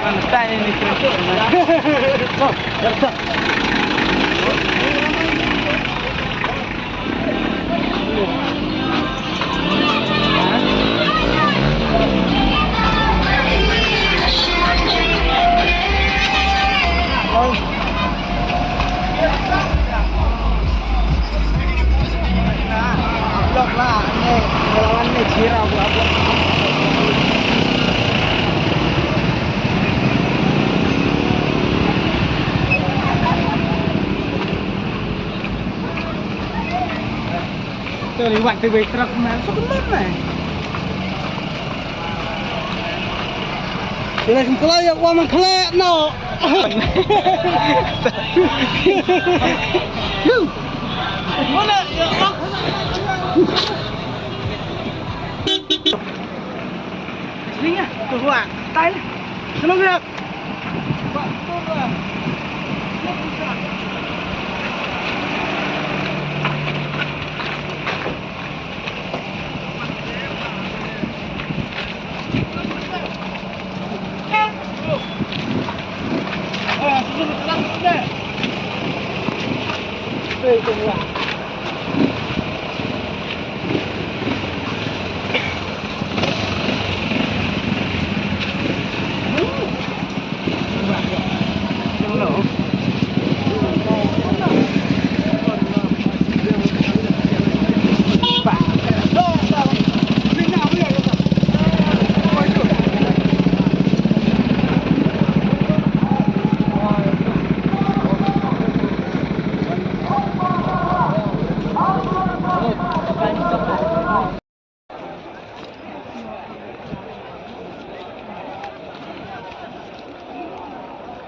Understand ini kereta? Blok lah, ini relawan ini Cira blok. Tôi lewat tu baik truk masuk ke mana? Dia kelak wah mengkelak no. Mana ya Allah. Sininya, tu buat. Tai. Senang gerak. Buat tu lah.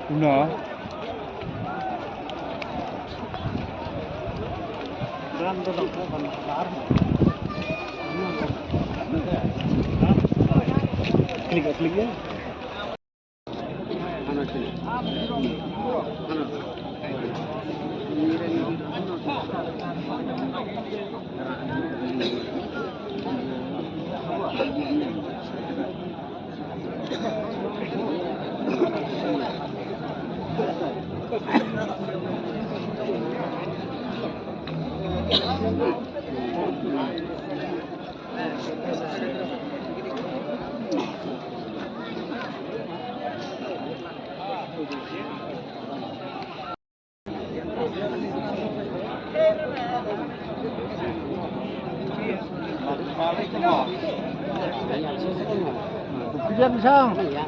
Una. Dan tu tak pun besar. Klik ya. Mana sini? Mana? Kerja besar. Ya.